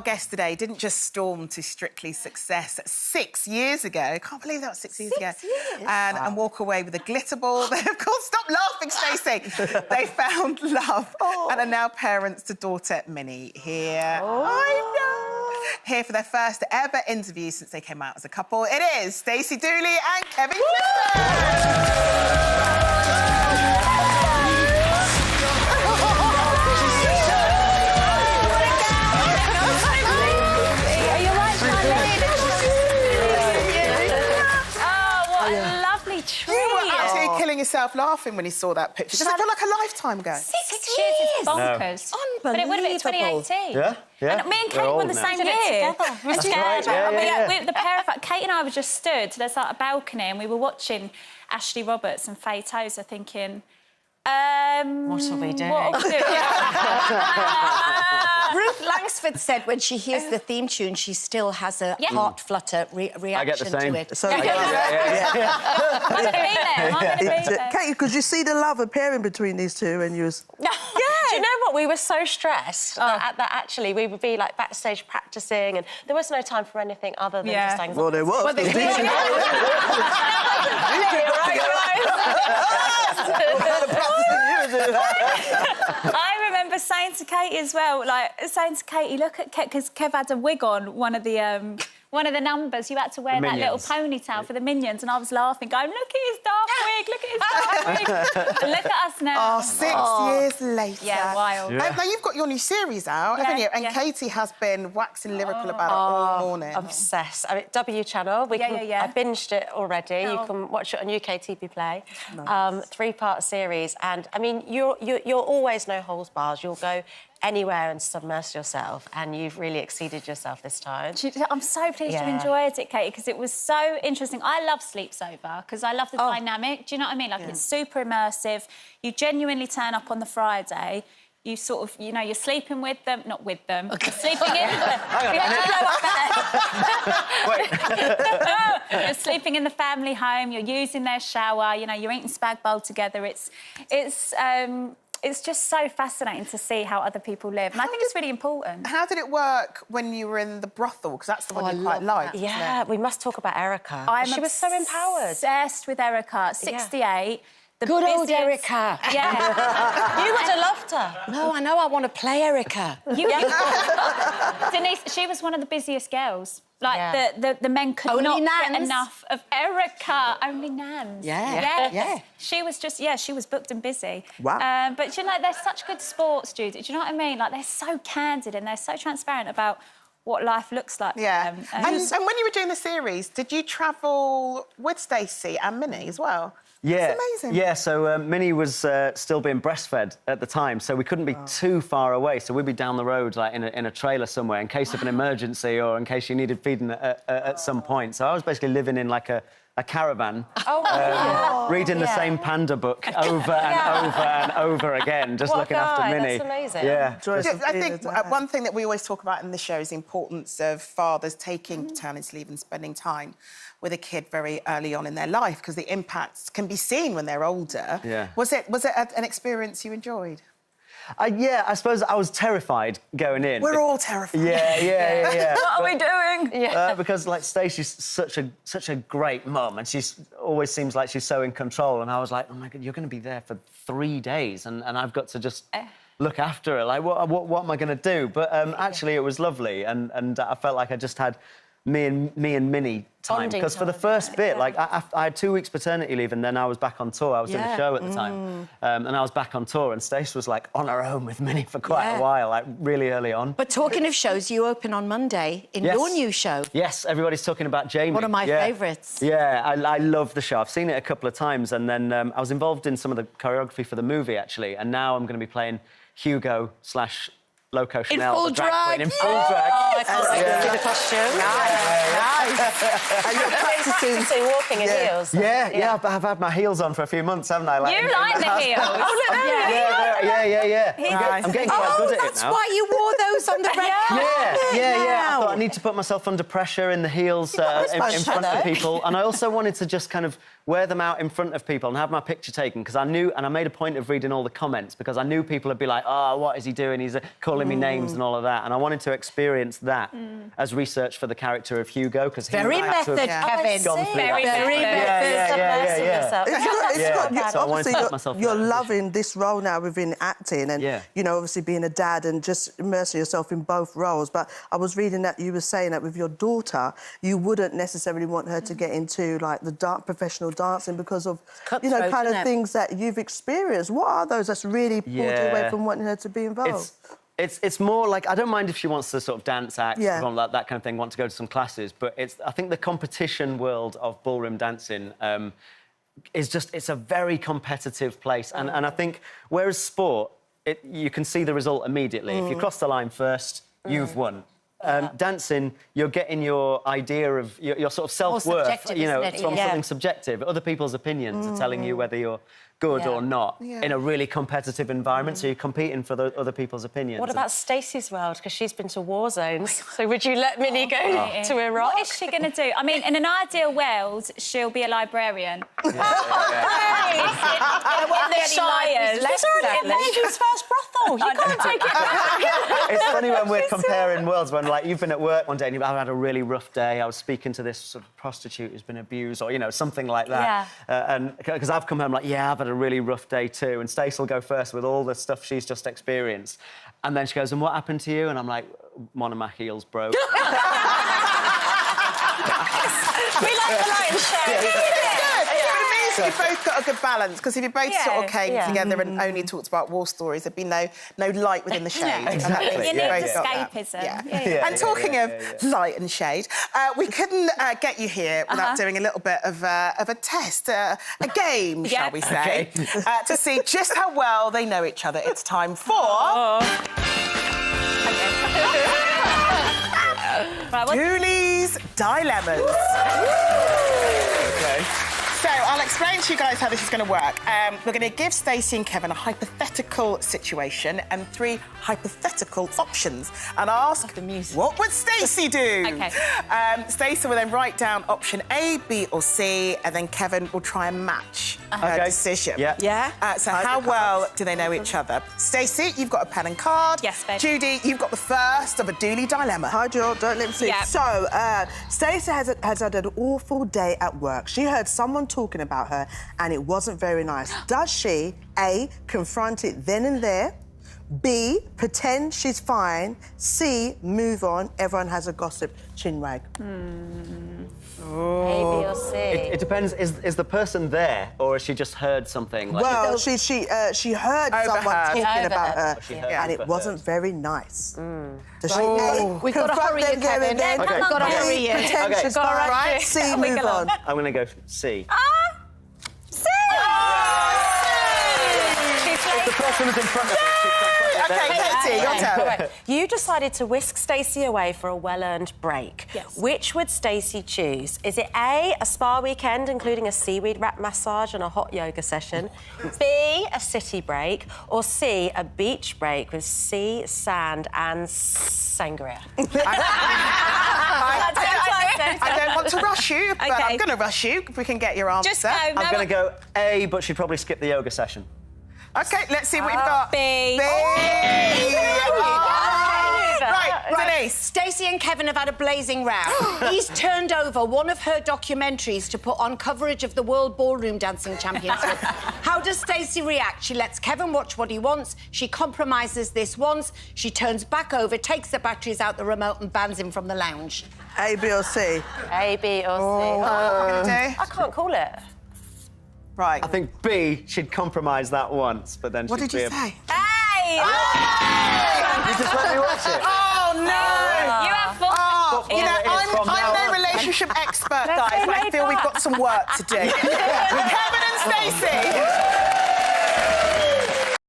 guest today didn't just storm to Strictly Success 6 years ago. I can't believe that was 6 years ago. 6 years? And walk away with a glitter ball. They, of course, stop laughing, Stacey. They found love and are now parents to daughter Minnie here. I know. Here for their first ever interview since they came out as a couple. It is Stacey Dooley and Kevin Clifton. Killing yourself laughing when he saw that picture. Does it feel like a lifetime ago? 6 years, it's bonkers. No. But it would have been 2018. Yeah. And me and Kate were the same year. That's right, yeah. The pair of Kate and I were just stood. There's like a balcony, and we were watching Ashley Roberts and Faye Tozer, thinking, what are we doing? What are we doing? Ruth Langsford said when she hears the theme tune, she still has a heart flutter reaction I get the same. to it. So, I'm going to be there. Kate, could you see the love appearing between these two and you was... Yeah. Do you know what? We were so stressed that actually we would be like backstage practising, and there was no time for anything other than just anxiety. Well, there was. Well, there's I remember saying to Katie as well, look at Kev, because Kev had a wig on one of the numbers. You had to wear that little ponytail for the Minions, and I was laughing, going, look at his dark wig, look at his dark wig. And look at us now. Oh, 6 years later. Yeah, wild. Now, you've got your new series out, haven't you? And Katie has been waxing lyrical about it all morning. Obsessed. I mean, W Channel. I binged it already. You can watch it on UK TV Play. Nice. 3-part series, and I mean, you'll always no holds bars. You'll go anywhere and submerge yourself, and you've really exceeded yourself this time. I'm so pleased you enjoyed it, Katie, because it was so interesting. I love Sleeps Over because I love the dynamic. Do you know what I mean? Like, it's super immersive. You genuinely turn up on the Friday. You sort of, you know, you're sleeping with them, not with them. You're sleeping in them. You're sleeping in the family home. You're using their shower. You know, you're eating spag bowl together. It's just so fascinating to see how other people live, and I think it's really important. How did it work when you were in the brothel? Because that's the one you quite liked. Yeah, we must talk about Erica. She was so empowered. Obsessed with Erica, 68. The Good old Erica. Yeah. You would have loved her. No, I know I want to play Erica. Denise, she was one of the busiest girls. Like, the men could not get enough of Erica. Only Nans. Yeah. She was just, she was booked and busy. Wow. But, you know, they're such good sports, Judy. Do you know what I mean? Like, they're so candid and they're so transparent about what life looks like. Yeah. And when you were doing the series, did you travel with Stacey and Minnie as well? Yeah. It's amazing. Yeah, so Minnie was still being breastfed at the time, so we couldn't be too far away. So we'd be down the road, like, in a trailer somewhere in case of an emergency or in case she needed feeding at some point. So I was basically living in, like, a caravan, reading the same panda book over and over and over again, just looking after Minnie. That's amazing. Yeah. I think one thing that we always talk about in the show is the importance of fathers taking paternity leave and spending time with a kid very early on in their life, because the impacts can be seen when they're older. Yeah. Was it an experience you enjoyed? Yeah, I suppose I was terrified going in. We're all terrified. Yeah. What are we doing? Because, like, Stacey's such a great mum, and she always seems like she's so in control. And I was like, oh my God, you're going to be there for 3 days, and I've got to just look after her. Like, what am I going to do? But actually, it was lovely, and I felt like I just had me and Minnie time, because for the first bit, like, I had 2 weeks paternity leave, and then I was back on tour. I was doing a show at the time, and I was back on tour, and Stacey was, like, on her own with Minnie for quite a while, like, really early on. But talking of shows, you open on Monday in your new show. Yes, everybody's talking about Jamie. One of my favourites. Yeah, I love the show. I've seen it a couple of times, and then I was involved in some of the choreography for the movie, actually, and now I'm going to be playing Hugo / Loco Chanel, in full drag. In full drag. Oh, I can't wait to see the costume. Nice. And you're practising. So walking in heels. Yeah, I've had my heels on for a few months, haven't I? Like, You like the heels. Yeah. I'm getting quite good at it now. That's why you wore those on the red carpet. Yeah. I thought I need to put myself under pressure in the heels in front of people, and I also wanted to just kind of wear them out in front of people and have my picture taken, because I knew, and I made a point of reading all the comments, because I knew people would be like, oh, what is he doing? He's calling me names and all of that, and I wanted to experience that as research for the character of Hugo, because very method, Kevin. Very method. Obviously, you're loving this role now within acting, and you know, obviously being a dad and just immersing yourself in both roles. But I was reading that you were saying that with your daughter, you wouldn't necessarily want her to get into like the professional dancing because of you know, kind of things that you've experienced. What are those that's really pulled you away from wanting her to be involved? It's more like, I don't mind if she wants to sort of dance, act, that kind of thing, want to go to some classes, but I think the competition world of ballroom dancing is just, it's a very competitive place. And I think, whereas sport, you can see the result immediately. If you cross the line first, you've won. Dancing, you're getting your idea of your sort of self-worth, you know, from something subjective. Other people's opinions are telling you whether you're good or not in a really competitive environment, so you're competing for other people's opinions. What about Stacey's world? Because she's been to war zones. So would you let Minnie go to Iraq? What is she going to do? I mean, in an ideal world, she'll be a librarian. When the Shire's left, Lady's first brothel. You can't take it back. It's funny when we're comparing worlds, when, like, you've been at work one day and you've had a really rough day, I was speaking to this sort of prostitute who's been abused, or, you know, something like that. And because I've come home like, yeah, I've had a really rough day too, and Stacey will go first with all the stuff she's just experienced, and then she goes, and what happened to you? And I'm like, one of my heels broke. We like the light and shade. You've both got a good balance, because if you both sort of came together and only talked about war stories, there'd be no light within the shade. Exactly. You need escapism. And talking of light and shade, we couldn't get you here without doing a little bit of a test, a game, shall we say, to see just how well they know each other. It's time for... Dooley's Dilemmas. So, I'll explain to you guys how this is going to work. We're going to give Stacey and Kevin a hypothetical situation and 3 hypothetical options, and ask, what would Stacey do? OK. Stacey will then write down option A, B or C, and then Kevin will try and match her decision. So how well do they know each other? Stacey, you've got a pen and card. Yes, babe. Judy, you've got the first of a Dooley dilemma. Hi, Jill, don't let me see. So, Stacey has had an awful day at work. She heard someone talking about her and it wasn't very nice. Does she, A, confront it then and there, B, pretend she's fine, C, move on, everyone has a gossip chinwag? A, B or C? It depends, is the person there, or has she just heard something? Like, well, she heard someone talking about her, and it wasn't very nice. Does she We've got to hurry you, Kevin. We've got to hurry you. Pretend she's fine, C, move on. I'm going to go C. C! If the person was in front of me, OK, Katie, your turn. Right. You decided to whisk Stacey away for a well-earned break. Yes. Which would Stacey choose? Is it A, a spa weekend, including a seaweed wrap massage and a hot yoga session, B, a city break, or C, a beach break with sea, sand and sangria? I don't want to rush you, but I'm going to rush you if we can get your answer. Just go. I'm going to go A, but she'd probably skip the yoga session. OK, let's see what you've got. B. B. Right, Denise. Stacey and Kevin have had a blazing row. He's turned over one of her documentaries to put on coverage of the World Ballroom Dancing Championship. How does Stacey react? She lets Kevin watch what he wants. She compromises this once. She turns back over, takes the batteries out the remote and bans him from the lounge. A, B or C? A, B or C? I can't call it. Right. I think B, she'd compromise that once, but then What she'd did you say? Hey! You just let me watch it. Oh, no! You have fun. Oh, you know, I'm no relationship expert, guys, but I feel we've got some work to do. Kevin and Stacey.